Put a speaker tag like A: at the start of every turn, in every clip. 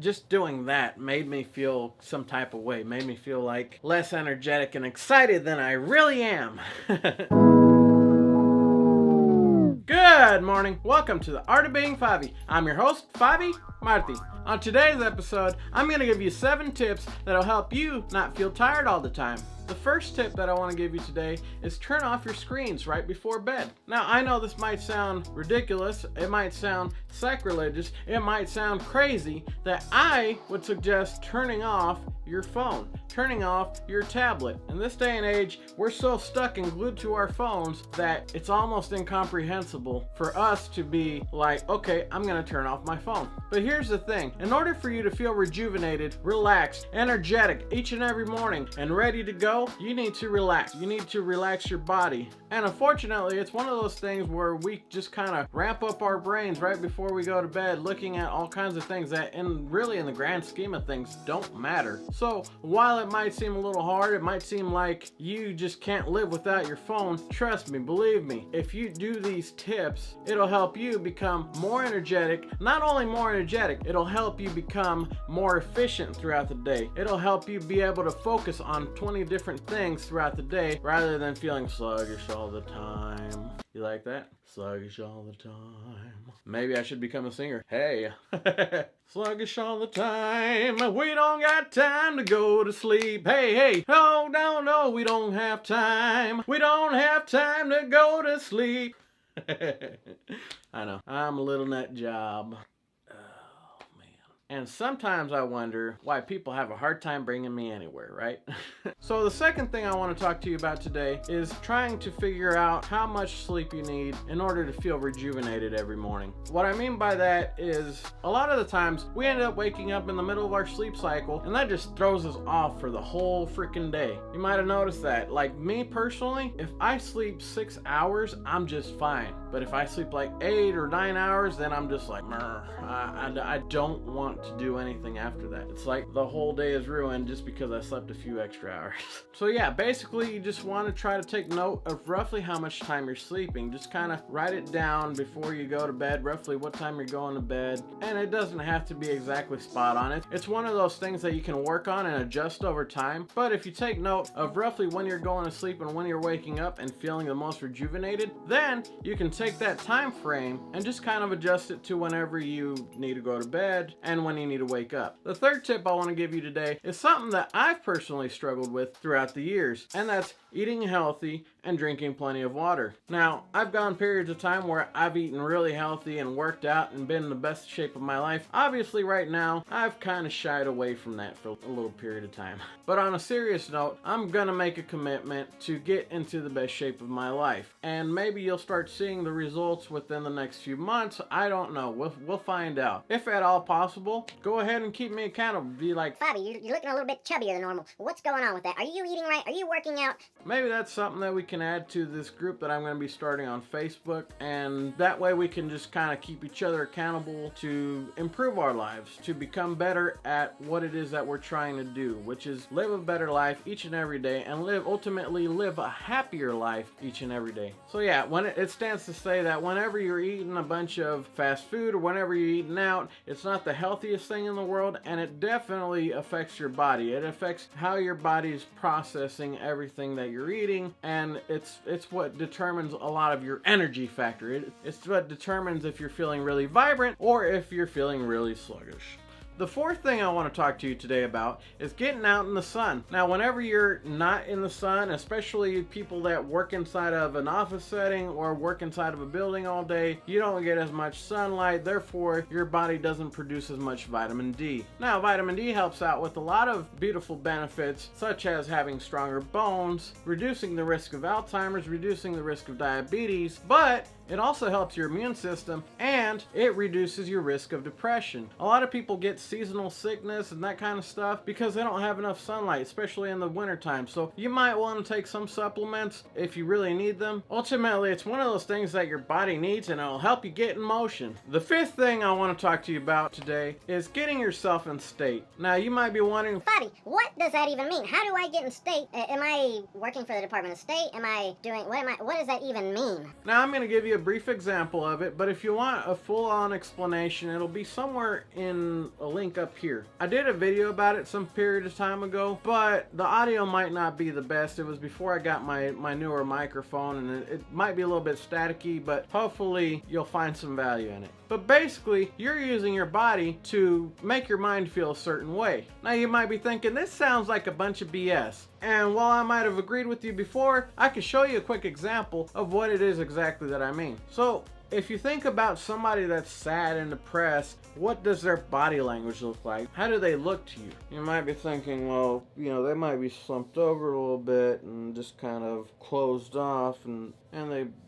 A: just doing that made me feel some type of way, made me feel like less energetic and excited than I really am. Good morning. Welcome to the Art of Being Favi. I'm your host, Favi, Marti. On today's episode, I'm going to give you 7 tips that'll help you not feel tired all the time. The first tip that I want to give you today is turn off your screens right before bed. Now, I know this might sound ridiculous, it might sound sacrilegious, it might sound crazy that I would suggest turning off your phone, turning off your tablet. In this day and age, we're so stuck and glued to our phones that it's almost incomprehensible for us to be like, okay, I'm gonna turn off my phone. But here's the thing, in order for you to feel rejuvenated, relaxed, energetic each and every morning and ready to go, you need to relax. You need to relax your body. And unfortunately, it's one of those things where we just kind of ramp up our brains right before we go to bed, looking at all kinds of things that really in the grand scheme of things don't matter. So while it might seem a little hard, it might seem like you just can't live without your phone, trust me, believe me, if you do these tips, it'll help you become more energetic. Not only more energetic, it'll help you become more efficient throughout the day. It'll help you be able to focus on 20 different things throughout the day rather than feeling sluggish all the time. You like that? Sluggish all the time. Maybe I should become a singer. Hey. Sluggish all the time. We don't got time to go to sleep. Hey, hey. Oh, no, we don't have time. We don't have time to go to sleep. I know. I'm a little nut job. And sometimes I wonder why people have a hard time bringing me anywhere, right? So the second thing I want to talk to you about today is trying to figure out how much sleep you need in order to feel rejuvenated every morning. What I mean by that is a lot of the times we end up waking up in the middle of our sleep cycle and that just throws us off for the whole freaking day. You might have noticed that. Like me personally, if I sleep 6 hours, I'm just fine. But if I sleep like 8 or 9 hours, then I'm just like, I don't want to do anything after that. It's like the whole day is ruined just because I slept a few extra hours. So yeah, basically you just want to try to take note of roughly how much time you're sleeping. Just kind of write it down before you go to bed, roughly what time you're going to bed. And it doesn't have to be exactly spot on. It's one of those things that you can work on and adjust over time. But if you take note of roughly when you're going to sleep and when you're waking up and feeling the most rejuvenated, then you can take that time frame and just kind of adjust it to whenever you need to go to bed and when you need to wake up. The third tip I want to give you today is something that I've personally struggled with throughout the years, and that's eating healthy and drinking plenty of water. Now, I've gone periods of time where I've eaten really healthy and worked out and been in the best shape of my life. Obviously, right now, I've kind of shied away from that for a little period of time. But on a serious note, I'm gonna make a commitment to get into the best shape of my life. And maybe you'll start seeing the results within the next few months. I don't know. We'll find out. If at all possible, go ahead and keep me accountable. Be like,
B: Favi, you're looking a little bit chubbier than normal. What's going on with that? Are you eating right? Are you working out?
A: maybe that's something that we can add to this group that I'm going to be starting on Facebook, and that way we can just kind of keep each other accountable to improve our lives, to become better at what it is that we're trying to do, which is live a better life each and every day, and ultimately live a happier life each and every day. So yeah, when it stands to say that whenever you're eating a bunch of fast food or whenever you're eating out, it's not the healthiest thing in the world, and it definitely affects your body. It affects how your body's processing everything that you're eating, and it's what determines a lot of your energy factor. It's what determines if you're feeling really vibrant or if you're feeling really sluggish. The fourth thing I want to talk to you today about is getting out in the sun. Now, whenever you're not in the sun, especially people that work inside of an office setting or work inside of a building all day, you don't get as much sunlight, therefore your body doesn't produce as much vitamin D. Now, vitamin D helps out with a lot of beautiful benefits, such as having stronger bones, reducing the risk of Alzheimer's, reducing the risk of diabetes, but it also helps your immune system, and it reduces your risk of depression. A lot of people get seasonal sickness and that kind of stuff because they don't have enough sunlight, especially in the wintertime. So you might want to take some supplements if you really need them. Ultimately, it's one of those things that your body needs, and it'll help you get in motion. The fifth thing I want to talk to you about today is getting yourself in state. Now, you might be wondering,
B: Favi, what does that even mean? How do I get in state? Am I working for the Department of State? Am I doing, what does that even mean?
A: Now I'm going to give you a brief example of it, but if you want a full-on explanation, it'll be somewhere in a link up here. I did a video about it some period of time ago, but the audio might not be the best. It was before I got my newer microphone, and it might be a little bit staticky, but hopefully you'll find some value in it. But basically, you're using your body to make your mind feel a certain way. Now you might be thinking, this sounds like a bunch of BS. And while I might have agreed with you before, I can show you a quick example of what it is exactly that I mean. So, if you think about somebody that's sad and depressed, what does their body language look like? How do they look to you? You might be thinking, well, they might be slumped over a little bit and just kind of closed off, and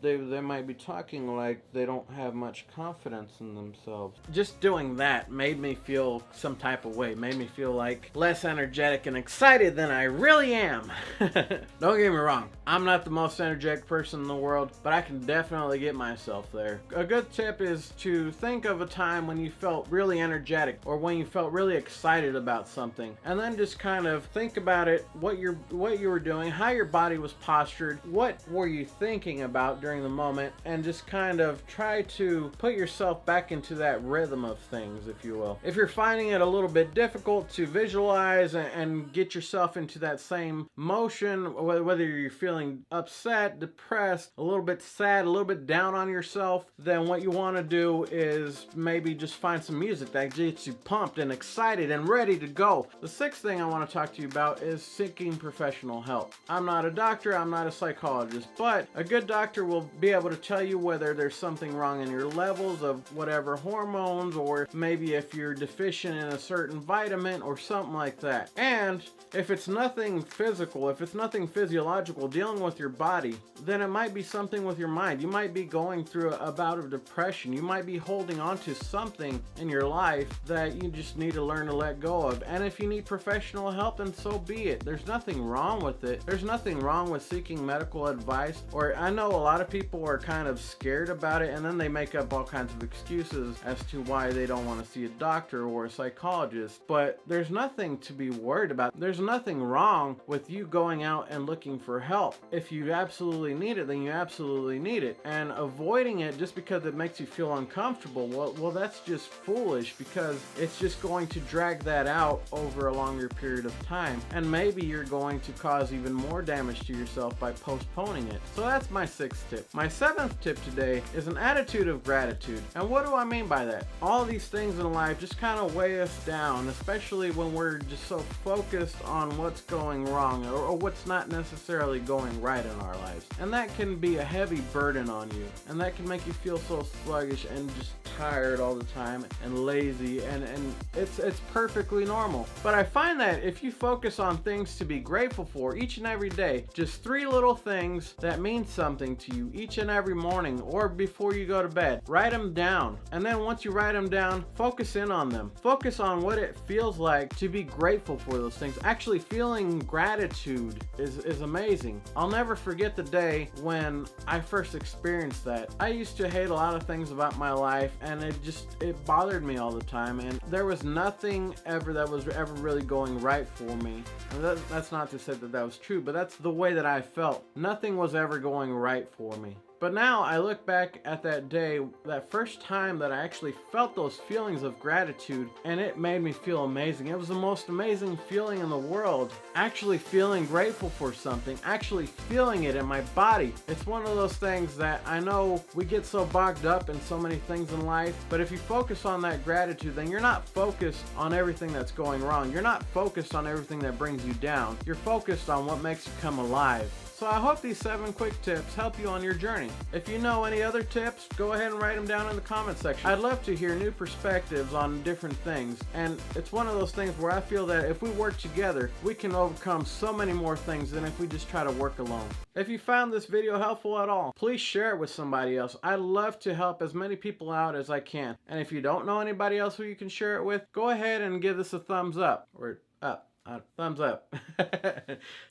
A: they might be talking like they don't have much confidence in themselves. Just doing that made me feel some type of way, made me feel like less energetic and excited than I really am. Don't get me wrong, I'm not the most energetic person in the world, but I can definitely get myself there. A good tip is to think of a time when you felt really energetic or when you felt really excited about something, and then just kind of think about it, what you were doing, how your body was postured, what were you thinking about during the moment, and just kind of try to put yourself back into that rhythm of things, if you will. If you're finding it a little bit difficult to visualize and get yourself into that same motion, whether you're feeling upset, depressed, a little bit sad, a little bit down on yourself, then what you want to do is maybe just find some music that gets you pumped and excited and ready to go. The sixth thing I want to talk to you about is seeking professional help. I'm not a doctor, I'm not a psychologist, but a good doctor will be able to tell you whether there's something wrong in your levels of whatever hormones, or maybe if you're deficient in a certain vitamin or something like that. And if it's nothing physical, if it's nothing physiological dealing with your body, then it might be something with your mind. You might be going through a bout of depression. You might be holding on to something in your life that you just need to learn to let go of. And if you need professional help, then so be it. There's nothing wrong with it. There's nothing wrong with seeking medical advice. Or I know a lot of people are kind of scared about it, and then they make up all kinds of excuses as to why they don't want to see a doctor or a psychologist. But there's nothing to be worried about. There's nothing wrong with you going out and looking for help. If you absolutely need it, then you absolutely need it. And avoiding it just because it makes you feel uncomfortable, well, that's just foolish, because it's just going to drag that out over a longer period of time. And maybe you're going to cause even more damage to yourself by postponing it. So that's my sixth tip. My seventh tip today is an attitude of gratitude. And what do I mean by that? All these things in life just kind of weigh us down, especially when we're just so focused on what's going wrong or what's not necessarily going right in our lives. And that can be a heavy burden on you. And that can make you feel so sluggish and just tired all the time and lazy, and it's perfectly normal. But I find that if you focus on things to be grateful for each and every day, just 3 little things that mean something to you each and every morning or before you go to bed, write them down. And then once you write them down, focus in on them. Focus on what it feels like to be grateful for those things. Actually feeling gratitude is amazing. I'll never forget the day when I first experienced that. I used to hate a lot of things about my life, and it bothered me all the time, and there was nothing ever that was ever really going right for me. And that's not to say that was true, but that's the way that I felt. Nothing was ever going right for me. But now I look back at that day, that first time that I actually felt those feelings of gratitude, and it made me feel amazing. It was the most amazing feeling in the world. Actually feeling grateful for something, actually feeling it in my body. It's one of those things that I know we get so bogged up in so many things in life, but if you focus on that gratitude, then you're not focused on everything that's going wrong. You're not focused on everything that brings you down. You're focused on what makes you come alive. So I hope these 7 quick tips help you on your journey. If you know any other tips, go ahead and write them down in the comment section. I'd love to hear new perspectives on different things. And it's one of those things where I feel that if we work together, we can overcome so many more things than if we just try to work alone. If you found this video helpful at all, please share it with somebody else. I'd love to help as many people out as I can. And if you don't know anybody else who you can share it with, go ahead and give this a thumbs up or up. thumbs up.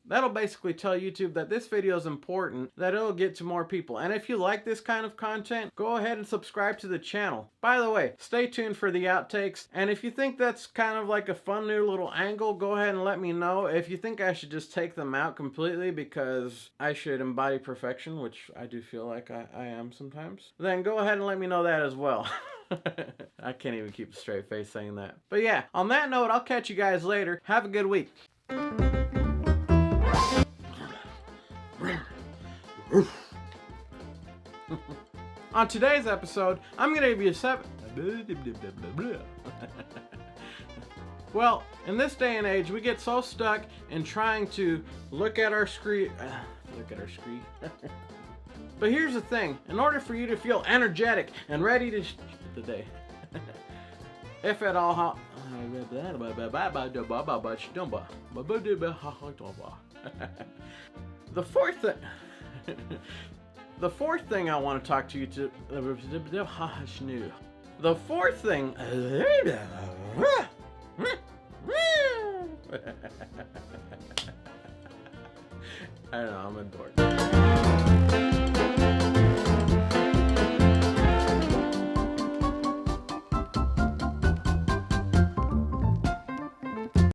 A: That'll basically tell YouTube that this video is important, that it'll get to more people. And if you like this kind of content, go ahead and subscribe to the channel. By the way, stay tuned for the outtakes. And if you think that's kind of like a fun new little angle, go ahead and let me know. If you think I should just take them out completely because I should embody perfection, which I do feel like I am sometimes, then go ahead and let me know that as well. I can't even keep a straight face saying that. But yeah, on that note, I'll catch you guys later. Have a good week. On today's episode, I'm going to give you 7... Well, in this day and age, we get so stuck in trying to look at our screen. But here's the thing. In order for you to feel energetic and ready to the day, if at all, the fourth thing I want to talk to you to, the fourth thing, I don't know, I'm a dork.